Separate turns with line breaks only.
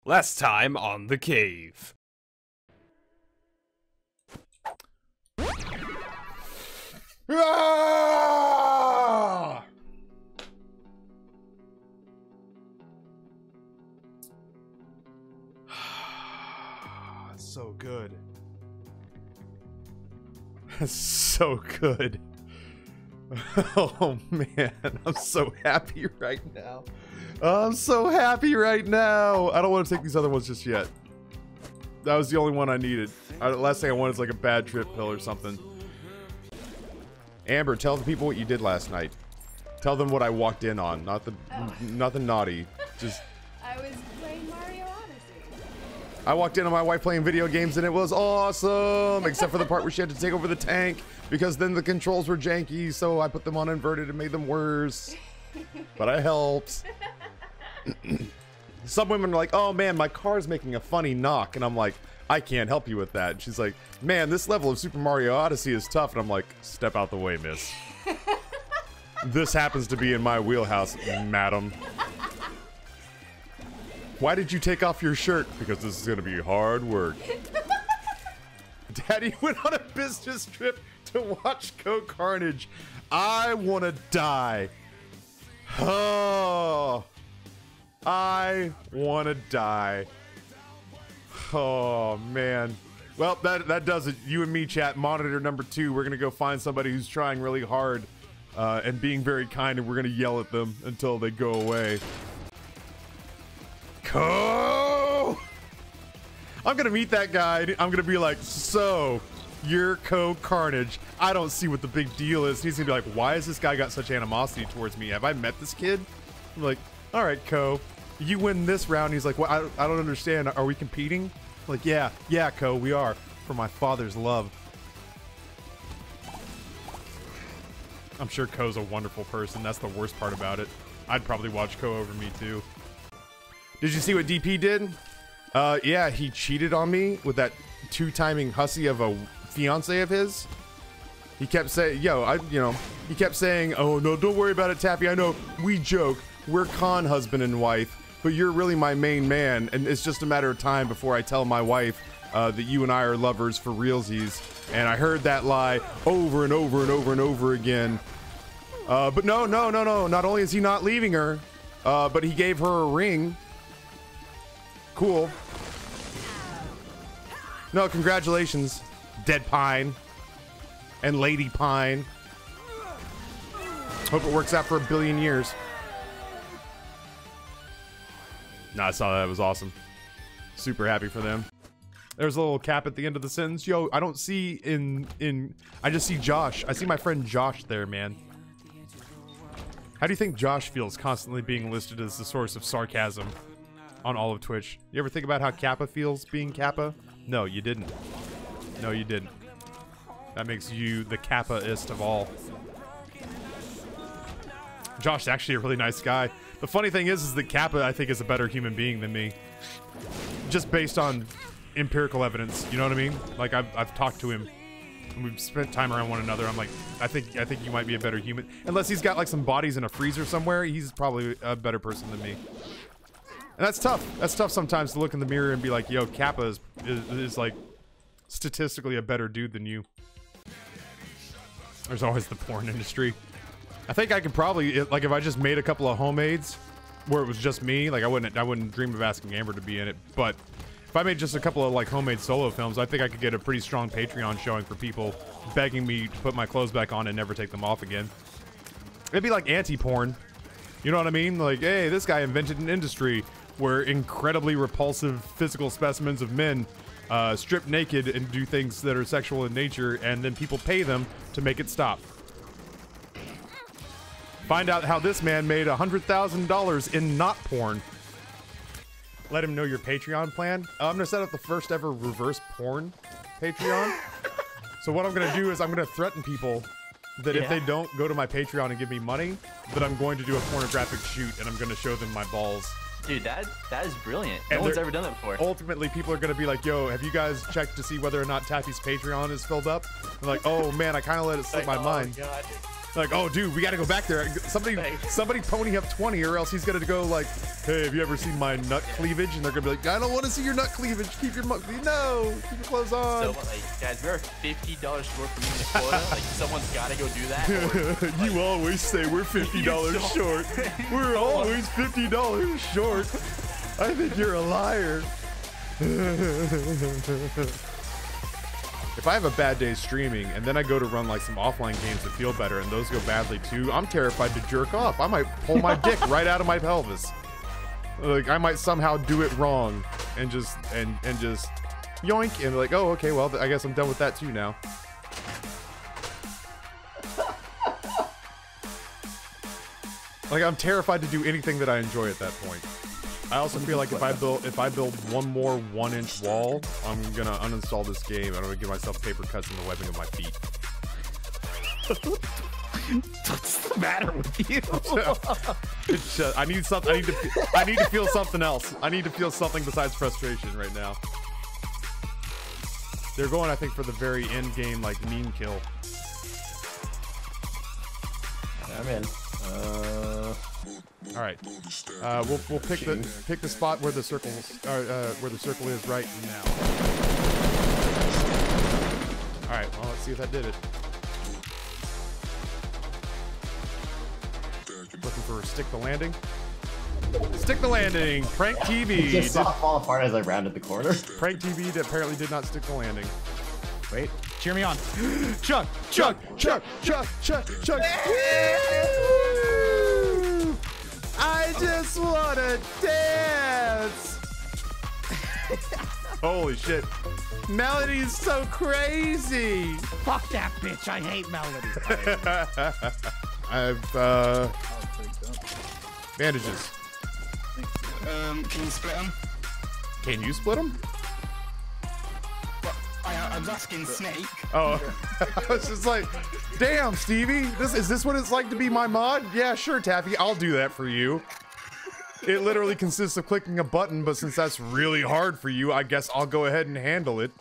Last time on The Cave.
Ah! So good. So good. Oh man, I'm so happy right now. I'm so happy right now. I don't want to take these other ones just yet. That was the only one I needed. Last thing I wanted is like a bad trip pill or something. Amber, tell the people what you did last night. Tell them what I walked in on. Nothing naughty. Just.
I was playing Mario Odyssey.
I walked in on my wife playing video games and it was awesome, except for the part where she had to take over the tank because then the controls were janky, so I put them on inverted and made them worse. But I helped. Some women are like, oh man, my car's making a funny knock, and I'm like, I can't help you with that. And she's like, man, this level of Super Mario Odyssey is tough, and I'm like, step out the way, miss. This happens to be in my wheelhouse, madam. Why did you take off your shirt? Because this is gonna be hard work. Daddy went on a business trip to watch Go Carnage. I wanna die. Oh, I wanna die. Oh man. Well, that does it. You and me, chat. Monitor number 2. We're gonna go find somebody who's trying really hard and being very kind, and we're gonna yell at them until they go away. Co! I'm gonna meet that guy. I'm gonna be like, so you're Co Carnage. I don't see what the big deal is. He's gonna be like, why has this guy got such animosity towards me? Have I met this kid? I'm like, all right, Co. You win this round. He's like, well, I don't understand. Are we competing? I'm like, yeah, Co, we are. For my father's love. I'm sure Co's a wonderful person. That's the worst part about it. I'd probably watch Co over me too. Did you see what DP did? Yeah, he cheated on me with that two-timing hussy of a fiance of his. He kept saying, he kept saying, oh no, don't worry about it, Taffy. I know, we joke. We're con husband and wife, but you're really my main man, and it's just a matter of time before I tell my wife that you and I are lovers for realsies. And I heard that lie over and over and over and over again. But no. Not only is he not leaving her, but he gave her a ring. Cool. No, congratulations, Dead Pine and Lady Pine. Hope it works out for 1 billion years. No, I saw that. It was awesome. Super happy for them. There's a little cap at the end of the sentence. Yo, I don't see I just see Josh. I see my friend Josh there, man. How do you think Josh feels constantly being listed as the source of sarcasm on all of Twitch? You ever think about how Kappa feels being Kappa? No, you didn't. No, you didn't. That makes you the Kappa-ist of all. Josh is actually a really nice guy. The funny thing is that Kappa, I think, is a better human being than me. Just based on empirical evidence, you know what I mean? Like, I've talked to him, and we've spent time around one another. I'm like, I think you might be a better human. Unless he's got, like, some bodies in a freezer somewhere, he's probably a better person than me. And that's tough. That's tough sometimes to look in the mirror and be like, yo, Kappa is like, statistically a better dude than you. There's always the porn industry. I think I could probably, like, if I just made a couple of homemades where it was just me, like, I wouldn't dream of asking Amber to be in it, but if I made just a couple of, like, homemade solo films, I think I could get a pretty strong Patreon showing for people begging me to put my clothes back on and never take them off again. It'd be like anti-porn. You know what I mean? Like, hey, this guy invented an industry where incredibly repulsive physical specimens of men strip naked and do things that are sexual in nature, and then people pay them to make it stop. Find out how this man made $100,000 in not porn. Let him know your Patreon plan. I'm gonna set up the first ever reverse porn Patreon. So what I'm gonna do is I'm gonna threaten people that if they don't go to my Patreon and give me money, that I'm going to do a pornographic shoot and I'm gonna show them my balls.
Dude, that is brilliant. No one's ever done that before.
Ultimately, people are gonna be like, yo, have you guys checked to see whether or not Taffy's Patreon is filled up? I'm like, oh man, I kind of let it slip my mind.
God.
Like, oh, dude, we got to go back there. Somebody pony up 20, or else he's gonna go like, hey, have you ever seen my nut cleavage? And they're gonna be like, I don't want to see your nut cleavage. Keep your keep your clothes on.
So, like, guys, we're $50 short from meeting the quota. Like, someone's got to go do that. Or,
You always say we're $50 short. We're always $50 short. I think you're a liar. If I have a bad day streaming and then I go to run like some offline games that feel better and those go badly too, I'm terrified to jerk off. I might pull my dick right out of my pelvis. Like I might somehow do it wrong and just yoink and like, oh, okay, well, I guess I'm done with that too now. Like I'm terrified to do anything that I enjoy at that point. I also feel like if I build one more 1-inch wall, I'm gonna uninstall this game and I'm gonna give myself paper cuts in the webbing of my feet.
What's the matter with you?
It's just, I need to feel something else. I need to feel something besides frustration right now. They're going, I think, for the very end game, like meme kill.
I'm in.
All right. We'll pick the spot where the circle is right now. All right. Well, let's see if that did it. Looking for stick the landing. Stick the landing. Prank TV.
It just saw it fall apart as I rounded the corner.
Prank TV apparently did not stick the landing.
Wait, cheer me on.
Chuck. I just wanna dance. Holy shit. Melody's so crazy.
Fuck that bitch. I hate Melody.
I've bandages.
Can you split them?
Can you split them?
I was asking Snake.
Oh, I was just like, damn, Stevie, is this what it's like to be my mod? Yeah, sure, Taffy, I'll do that for you. It literally consists of clicking a button, but since that's really hard for you, I guess I'll go ahead and handle it.